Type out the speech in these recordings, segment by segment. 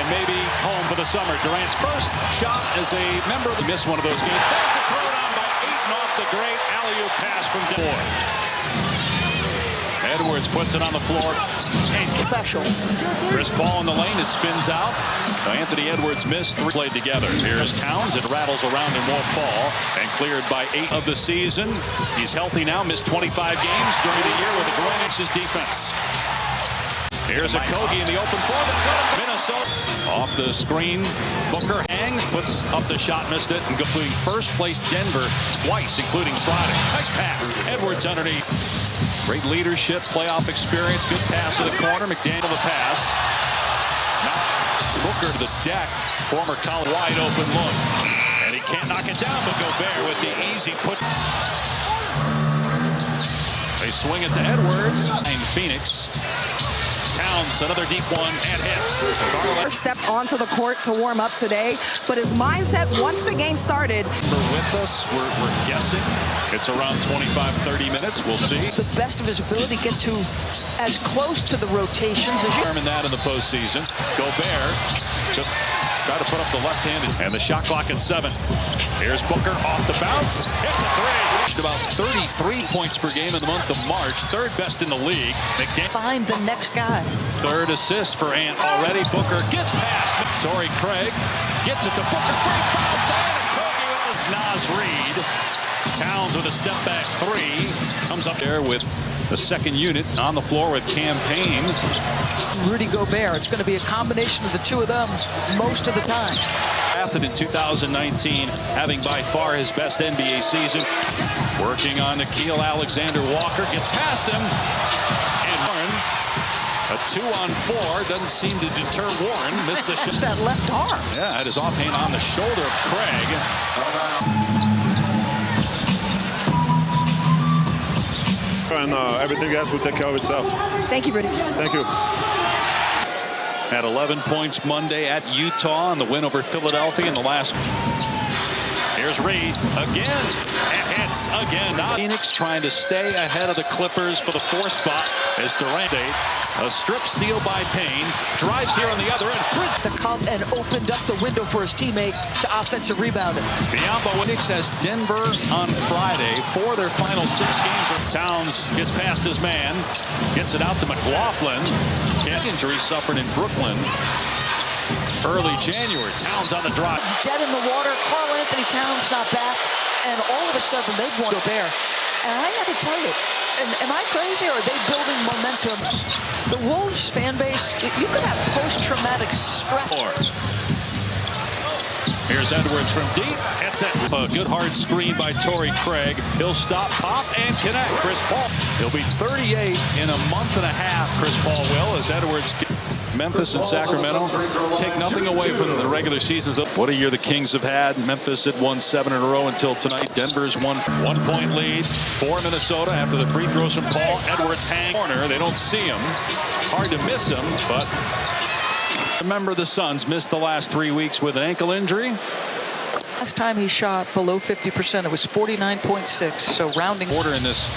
and maybe home for the summer. Durant's first shot as a member of the missed one of those games. There's the throw down by Ayton off the great alley-oop pass from Denver. Edwards puts it on the floor. Special. Chris Paul in the lane. It spins out. Anthony Edwards missed. Three played together. Here's Towns. It rattles around and won't fall. And cleared by 8 of the season. He's healthy now. Missed 25 games during the year with the Grizzlies defense. Here's a Kogi in the open floor. Minnesota off the screen. Booker hangs, puts up the shot, missed it, and including first place Denver twice, including Friday. Nice pass. Edwards underneath. Great leadership, playoff experience, good pass to the corner. McDaniel the pass. Now Booker to the deck. Former college wide open look. And he can't knock it down, but Gobert with the easy put. They swing it to Edwards. And Phoenix. Towns, another deep one, and hits. Stepped onto the court to warm up today, but his mindset once the game started. With us, we're guessing it's around 25-30 minutes. We'll see. The best of his ability get to as close to the rotations as you determine that in the postseason. Gobert try to put up the left-handed, and the shot clock at 7. Here's Booker off the bounce. Hits a 3. About 33 points per game in the month of March, 3rd best in the league. Find the next guy. 3rd assist for Ant already. Booker gets past Torrey Craig, gets it to Booker. Great bounce and Kogi with Naz Reid. Towns with a step back 3. Comes up there with the second unit on the floor with Campaign. Rudy Gobert. It's going to be a combination of the two of them most of the time. Drafted in 2019, having by far his best NBA season. Working on Nickeil Alexander-Walker, gets past him. And Warren, a 2-on-4, doesn't seem to deter Warren. Missed the shot. That left arm. Yeah, had his offhand on the shoulder of Craig. And everything else will take care of itself. Thank you, Rudy. Thank you. Had 11 points Monday at Utah in the win over Philadelphia in the last. Here's Reid again. And hits again. Phoenix trying to stay ahead of the Clippers for the 4th spot as Durant. A strip steal by Payne. Drives here on the other end. The cup and opened up the window for his teammate to offensive rebounding. Biombo Phoenix has Denver on Friday for their final 6 games. Towns gets past his man. Gets it out to McLaughlin. Injury suffered in Brooklyn early January. Towns on the drive. Dead in the water. Karl Anthony Towns not back. And all of a sudden they've won Gobert. And I got to tell you, am I crazy or are they building momentum? The Wolves fan base, you could have post-traumatic stress. Here's Edwards from deep. Hits it with a good hard screen by Torrey Craig. He'll stop, pop, and connect. Chris Paul. He'll be 38 in a month and a half, Chris Paul will, as Edwards. Memphis and Sacramento take nothing away from the regular seasons. What a year the Kings have had. Memphis had won 7 in a row until tonight. Denver's won 1-point lead for Minnesota after the free throws from Paul. Edwards hang corner. They don't see him. Hard to miss him, but remember the Suns missed the last 3 weeks with an ankle injury. Last time he shot below 50%, it was 49.6. So rounding order in this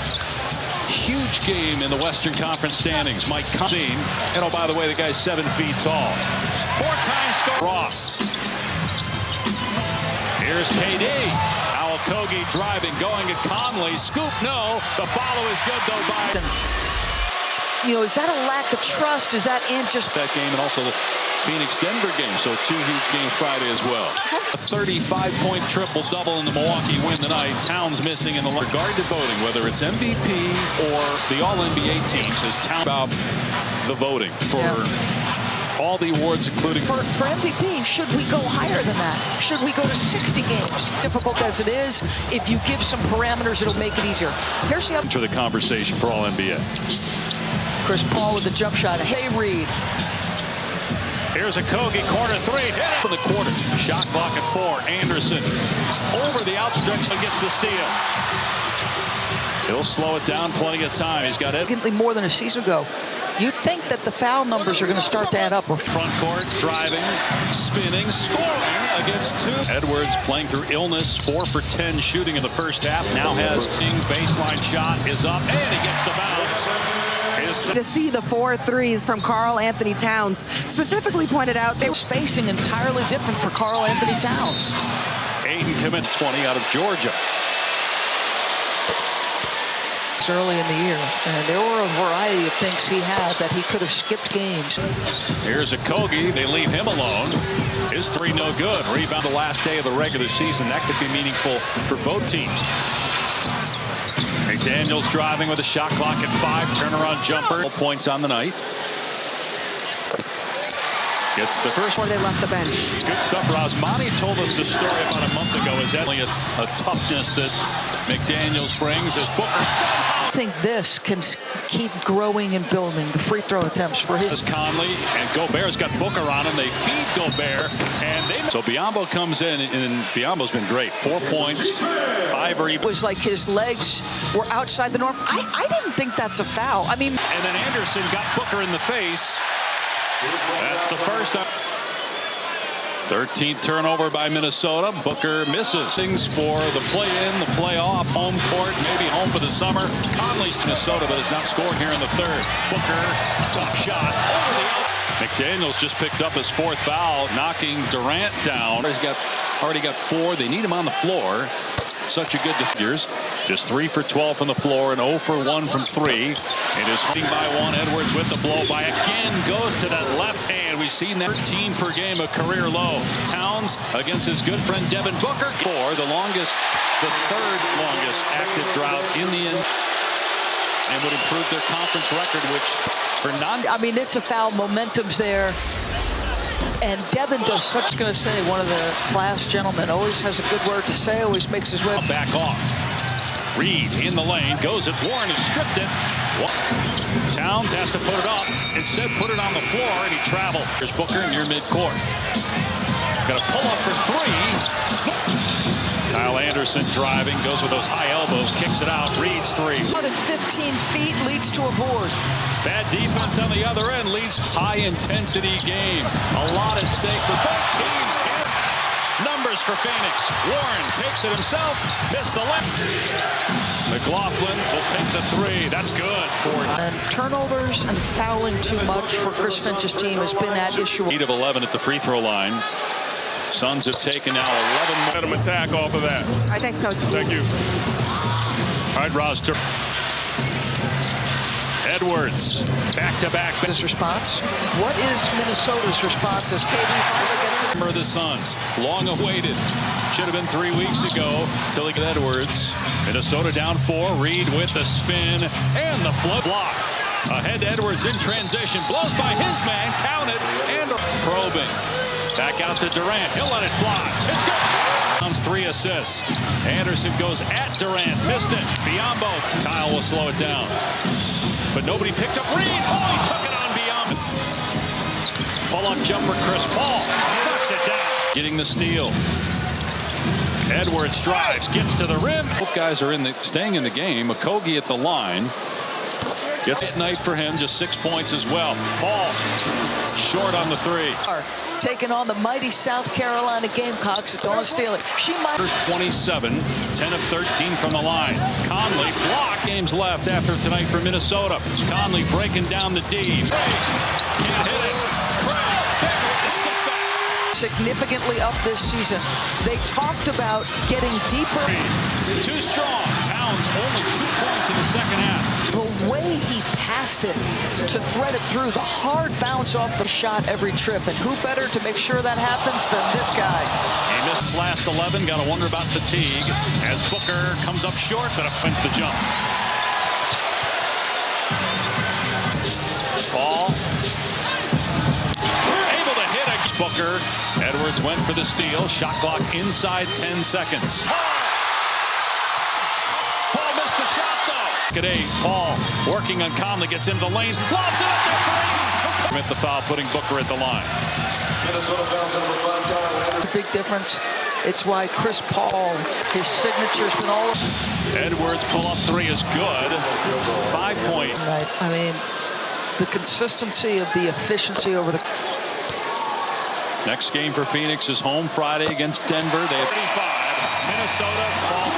huge game in the Western Conference standings. Mike Conley, and oh, by the way, the guy's 7 feet tall. 4-time score. Ross. Here's KD. Al Kogi driving, going at Conley. Scoop, no. The follow is good, though, by. You know, is that a lack of trust? Is that in just that game and also the Phoenix-Denver game? So 2 huge games Friday as well. A 35-point triple-double in the Milwaukee win tonight. Towns missing in the regard to voting, whether it's MVP or the All-NBA teams, as Towns about the voting for all the awards, including for MVP. Should we go higher than that? Should we go to 60 games? Difficult as it is, if you give some parameters, it'll make it easier. Here's the other to the conversation for All-NBA. Chris Paul with the jump shot. Hey, Reid. Here's a Kogi corner 3. Hit it for the quarter. Shot clock at 4. Anderson over the outstretch and gets the steal. He'll slow it down. Plenty of time. He's got it. More than a season ago. You'd think that the foul numbers are going to start to add up. Front court, driving, spinning, scoring against 2. Edwards playing through illness, 4 for 10 shooting in the first half. Now has baseline shot is up, and he gets the bounce. To see the 4 threes from Karl Anthony Towns, specifically pointed out they were Spacing entirely different for Karl Anthony Towns. Aiden commit 20 out of Georgia. It's early in the year, and there were a variety of things he had that he could have skipped games. Here's Okogie. They leave him alone. His three no good. Rebound the last day of the regular season. That could be meaningful for both teams. McDaniels driving with a shot clock at 5. Turnaround jumper. 12 points on the night. Gets the first before they left the bench. It's good stuff. Rosmani told us the story about a month ago. Is that only a toughness that McDaniels brings as Booker somehow. I think this can keep growing and building. The free throw attempts for his. Conley and Gobert's got Booker on him. They feed Gobert, and so Biyombo comes in, and Biyombo's been great. 4 points, 5 or even. It was like his legs were outside the norm. I didn't think that's a foul. I mean, and then Anderson got Booker in the face. That's the first. 13th turnover by Minnesota. Booker misses. Things for the play-in, the playoff, home court, maybe home for the summer. Conley's Minnesota, but has not scored here in the third. Booker, tough shot. Over the out. McDaniels just picked up his 4th foul, knocking Durant down. He's already got 4. They need him on the floor. Such a good defenders. Just 3 for 12 from the floor and 0 for 1 from 3. It is hitting by 1. Edwards with the blow by again goes to that left hand. We've seen that 13 per game, a career low. Towns against his good friend Devin Booker. The longest, the 3rd longest active drought in the end, and would improve their conference record, which for I mean, it's a foul. Momentum's there. And Devin does such, going to say, one of the class gentlemen, always has a good word to say, always makes his way. Back off. Reed in the lane, goes at Warren, who stripped it. Towns has to put it up. Instead, put it on the floor, and he traveled. Here's Booker near midcourt. Got a pull up for 3. Kyle Anderson driving, goes with those high elbows, kicks it out. Reed's 3. Out at 15 feet, leads to a board. Bad defense on the other end leads high-intensity game. A lot at stake for both teams. Numbers for Phoenix. Warren takes it himself. Missed the left. McLaughlin will take the 3. That's good for. And turnovers and fouling too much for Chris Finch's team has been that issue. 8 of 11 at the free throw line. Suns have taken now 11 more. Let him attack off of that. All right, thanks, Coach. Thank you. All right, roster. Edwards, back-to-back. His response? What is Minnesota's response as KD finally gets it? The Suns, long awaited. Should have been 3 weeks ago till he got Edwards. Minnesota down 4. Reed with the spin and the flip block. Ahead to Edwards in transition. Blows by his man. Counted and probing. Back out to Durant. He'll let it fly. It's good. 3 assists. Anderson goes at Durant. Missed it. Biyombo. Kyle will slow it down. But nobody picked up Reed. Oh, he took it on Biyombo. Pull-up jumper, Chris Paul. Knocks it down. Getting the steal. Edwards drives, gets to the rim. Both guys are staying in the game. Okogie at the line. Gets it night for him, just 6 points as well. Paul, short on the 3. Taking on the mighty South Carolina Gamecocks. Don't steal it. She might. 27, 10 of 13 from the line. Conley block. Games left after tonight for Minnesota. Conley breaking down the D. Can't hit it. Significantly up this season. They talked about getting deeper. Too strong. Towns only 2 points in the second half. The way he passed it to thread it through, the hard bounce off the shot every trip. And who better to make sure that happens than this guy? He missed his last 11. Got to wonder about fatigue as Booker comes up short, but wins the jump. Paul. Booker. Edwards went for the steal. Shot clock inside 10 seconds. Paul missed the shot, though. At 8. Paul working on Conley. Gets into the lane. Lobs it up there for 8. Commit the foul, putting Booker at the line. The big difference. It's why Chris Paul, his signature's been all. Edwards pull-up 3 is good. 5 point. Right. I mean, the consistency of the efficiency over the. Next game for Phoenix is home Friday against Denver. They have 35. Minnesota ball